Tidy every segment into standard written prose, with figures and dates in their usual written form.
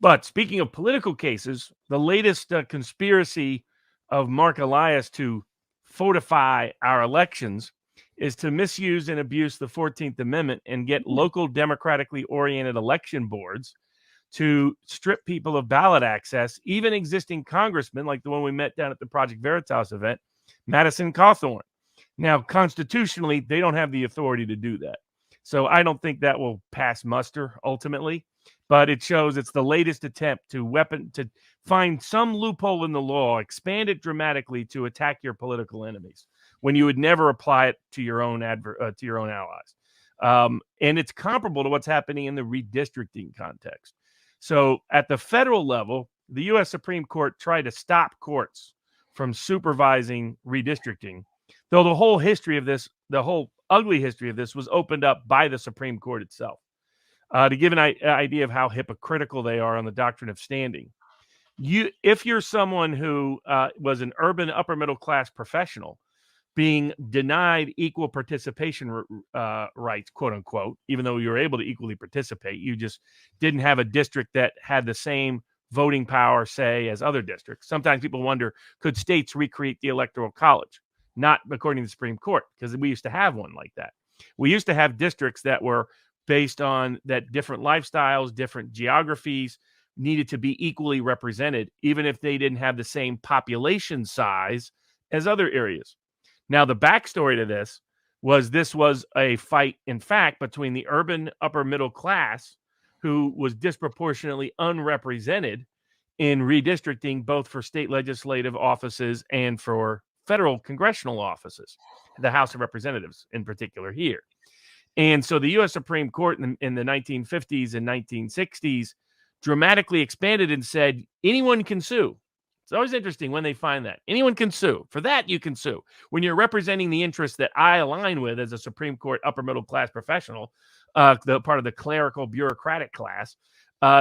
But speaking of political cases, the latest conspiracy of Mark Elias to fortify our elections is to misuse and abuse the 14th Amendment and get local democratically oriented election boards to strip people of ballot access, even existing congressmen like the one we met down at the Project Veritas event, Madison Cawthorn. Now, constitutionally, they don't have the authority to do that. So I don't think that will pass muster ultimately, but it shows it's the latest attempt to find some loophole in the law, expand it dramatically to attack your political enemies when you would never apply it to your own allies. And it's comparable to what's happening in the redistricting context. So at the federal level, the U.S. Supreme Court tried to stop courts from supervising redistricting, though the whole history of this, the whole ugly history of this, was opened up by the Supreme Court itself. To give an idea of how hypocritical they are on the doctrine of standing, if you're someone who was an urban upper middle class professional being denied equal participation rights, quote unquote, even though you were able to equally participate, you just didn't have a district that had the same voting power, say, as other districts. Sometimes people wonder, could states recreate the Electoral College? Not according to the Supreme Court, because we used to have one like that. We used to have districts that were based on that different lifestyles, different geographies needed to be equally represented, even if they didn't have the same population size as other areas. Now, the backstory to this was a fight, in fact, between the urban upper middle class, who was disproportionately unrepresented in redistricting, both for state legislative offices and for federal congressional offices, the House of Representatives in particular here. And so the U.S. Supreme Court in the 1950s and 1960s dramatically expanded and said, anyone can sue. It's always interesting when they find that. Anyone can sue. For that, you can sue. When you're representing the interests that I align with as a Supreme Court upper middle class professional, the part of the clerical bureaucratic class,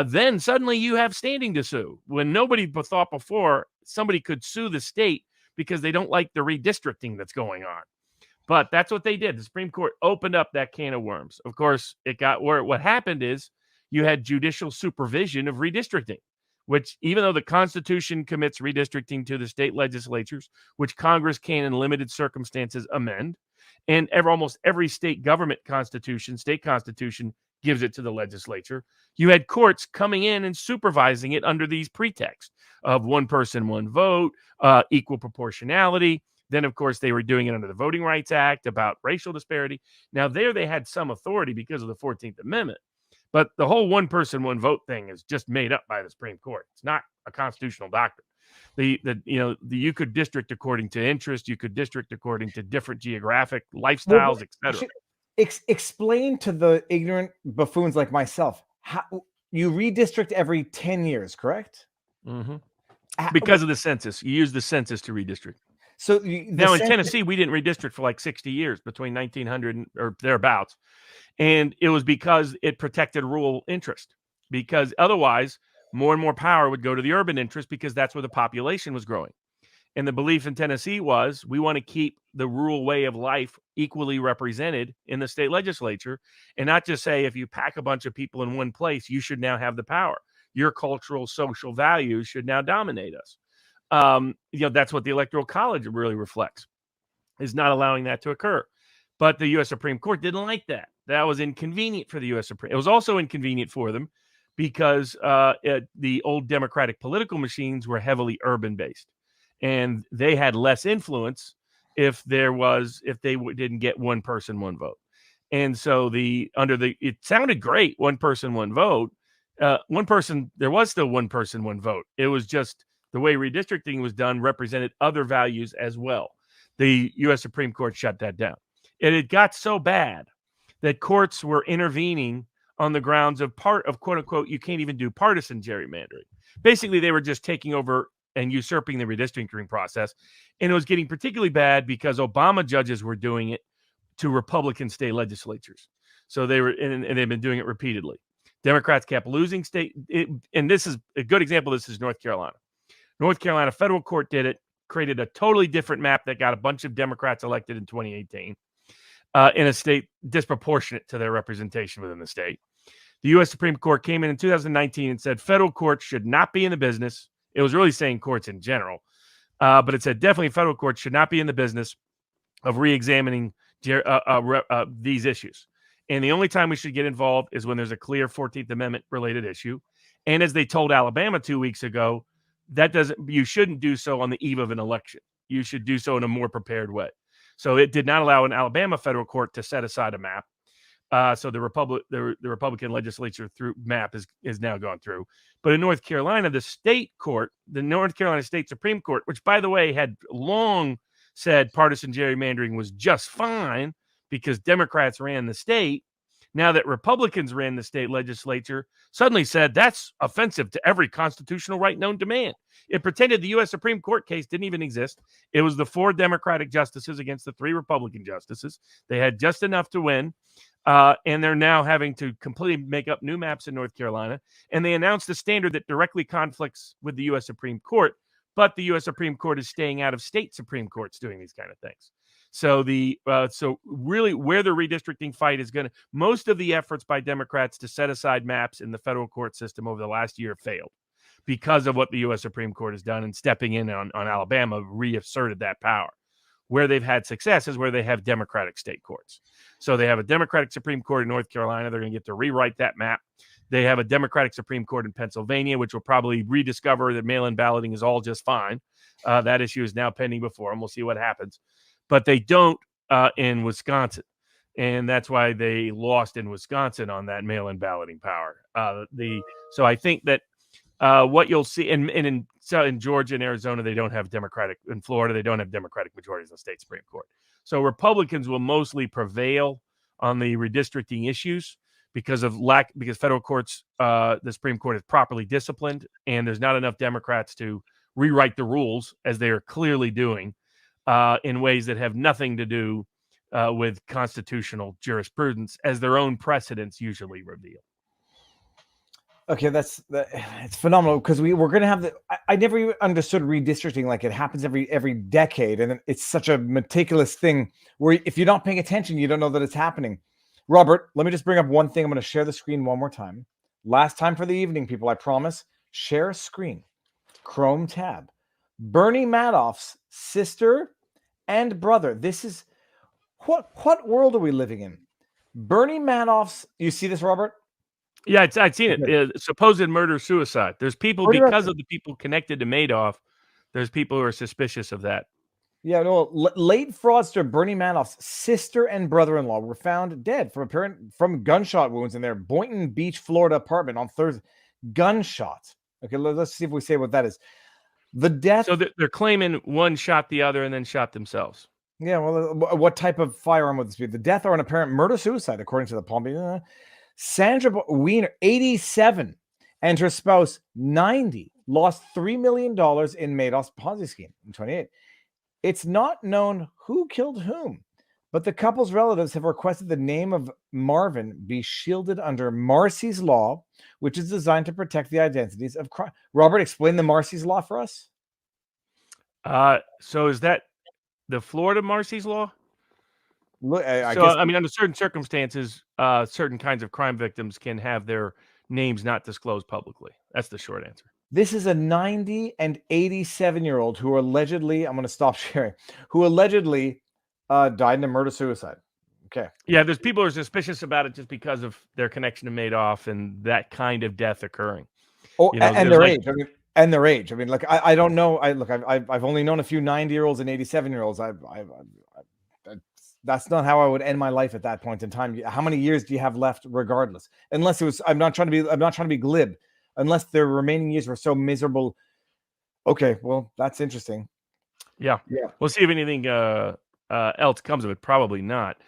then suddenly you have standing to sue. When nobody thought before somebody could sue the state because they don't like the redistricting that's going on. But that's what they did. The Supreme Court opened up that can of worms. Of course, it got where what happened is you had judicial supervision of redistricting, which, even though the Constitution commits redistricting to the state legislatures, which Congress can in limited circumstances amend, and almost every state government constitution, state constitution, gives it to the legislature, you had courts coming in and supervising it under these pretexts of one person, one vote, equal proportionality. Then, of course, they were doing it under the Voting Rights Act about racial disparity. Now, there they had some authority because of the 14th Amendment. But the whole one person, one vote thing is just made up by the Supreme Court. It's not a constitutional doctrine. You could district according to interest. You could district according to different geographic lifestyles, etc. Explain to the ignorant buffoons like myself how you redistrict every 10 years, correct? Mm-hmm. Because of the census. You use the census to redistrict. So now in Tennessee, we didn't redistrict for like 60 years between 1900 or thereabouts. And it was because it protected rural interest, because otherwise more and more power would go to the urban interest because that's where the population was growing. And the belief in Tennessee was we want to keep the rural way of life equally represented in the state legislature and not just say if you pack a bunch of people in one place, you should now have the power. Your cultural, social values should now dominate us. That's what the Electoral College really reflects, is not allowing that to occur. But the U.S. Supreme Court didn't like that. That was inconvenient for the U.S. Supreme. It was also inconvenient for them because the old Democratic political machines were heavily urban-based, and they had less influence if they didn't get one person, one vote. And so it sounded great, one person, one vote. There was still one person, one vote. It was just the way redistricting was done represented other values as well. The U.S. Supreme Court shut that down. And it got so bad that courts were intervening on the grounds of quote unquote, you can't even do partisan gerrymandering. Basically, they were just taking over and usurping the redistricting process. And it was getting particularly bad because Obama judges were doing it to Republican state legislatures. So they were, and they've been doing it repeatedly. Democrats kept losing and this is a good example. This is North Carolina. North Carolina federal court did it, created a totally different map that got a bunch of Democrats elected in 2018 in a state disproportionate to their representation within the state. The U.S. Supreme Court came in 2019 and said federal courts should not be in the business. It was really saying courts in general, but it said definitely federal courts should not be in the business of re-examining these issues. And the only time we should get involved is when there's a clear 14th Amendment related issue. And as they told Alabama 2 weeks ago, you shouldn't do so on the eve of an election. You should do so in a more prepared way. So it did not allow an Alabama federal court to set aside a map. So the Republican legislature through map is now gone through. But in North Carolina, the North Carolina State Supreme Court, which by the way had long said partisan gerrymandering was just fine because Democrats ran the state. Now that Republicans ran the state legislature, suddenly said that's offensive to every constitutional right known to man. It pretended the U.S. Supreme Court case didn't even exist. It was the 4 Democratic justices against the 3 Republican justices. They had just enough to win. And they're now having to completely make up new maps in North Carolina. And they announced a standard that directly conflicts with the U.S. Supreme Court. But the U.S. Supreme Court is staying out of state Supreme Courts doing these kind of things. So so really where the redistricting fight is going to, most of the efforts by Democrats to set aside maps in the federal court system over the last year failed because of what the U.S. Supreme Court has done, and stepping in on Alabama reasserted that power. Where they've had success is where they have Democratic state courts. So they have a Democratic Supreme Court in North Carolina. They're going to get to rewrite that map. They have a Democratic Supreme Court in Pennsylvania, which will probably rediscover that mail-in balloting is all just fine. That issue is now pending before them. We'll see what happens. But they don't in Wisconsin. And that's why they lost in Wisconsin on that mail-in balloting power. So I think that what you'll see, in Georgia and Arizona, they don't have Democratic. In Florida, they don't have Democratic majorities in the state Supreme Court. So Republicans will mostly prevail on the redistricting issues because federal courts, the Supreme Court is properly disciplined, and there's not enough Democrats to rewrite the rules, as they are clearly doing, in ways that have nothing to do with constitutional jurisprudence, as their own precedents usually reveal. Okay, it's phenomenal, because we're going to have I never even understood redistricting. Like, it happens every decade, and it's such a meticulous thing where if you're not paying attention, you don't know that it's happening. Robert, let me just bring up one thing. I'm going to share the screen one more time. Last time for the evening, people, I promise. Share screen. Chrome tab. Bernie Madoff's sister and brother. This is what world are we living in? Bernie Madoff's, you see this, Robert? Yeah, I'd seen it. Supposed murder-suicide. There's people, because of the people connected to Madoff, there's people who are suspicious of that. Yeah, no. Late fraudster Bernie Madoff's sister and brother-in-law were found dead from gunshot wounds in their Boynton Beach, Florida apartment on Thursday. Gunshots. Okay, let's see if we say what that is. The death. So they're claiming one shot the other and then shot themselves. Yeah, well, what type of firearm would this be? The death or an apparent murder-suicide, according to the Palm Beach. Sandra Wiener, 87, and her spouse, 90, lost $3 million in Madoff's Ponzi scheme in 28. It's not known who killed whom, but the couple's relatives have requested the name of Marvin be shielded under Marsy's Law, which is designed to protect the identities of crime. Robert, explain the Marsy's Law for us. So is that the Florida Marsy's Law? Look, I guess, I mean, under certain circumstances, certain kinds of crime victims can have their names not disclosed publicly. That's the short answer. This is a 90 and 87-year-old who allegedly, I'm going to stop sharing, who allegedly died in a murder-suicide. Okay. Yeah, there's people who are suspicious about it just because of their connection to Madoff and that kind of death occurring. Oh, and their age. And their age. I mean, like, I don't know. I've only known a few 90-year-olds and 87-year-olds. That's not how I would end my life at that point in time. How many years do you have left, regardless? Unless it was, I'm not trying to be glib. Unless their remaining years were so miserable. Okay, well, that's interesting. Yeah. We'll see if anything else comes of it. Probably not.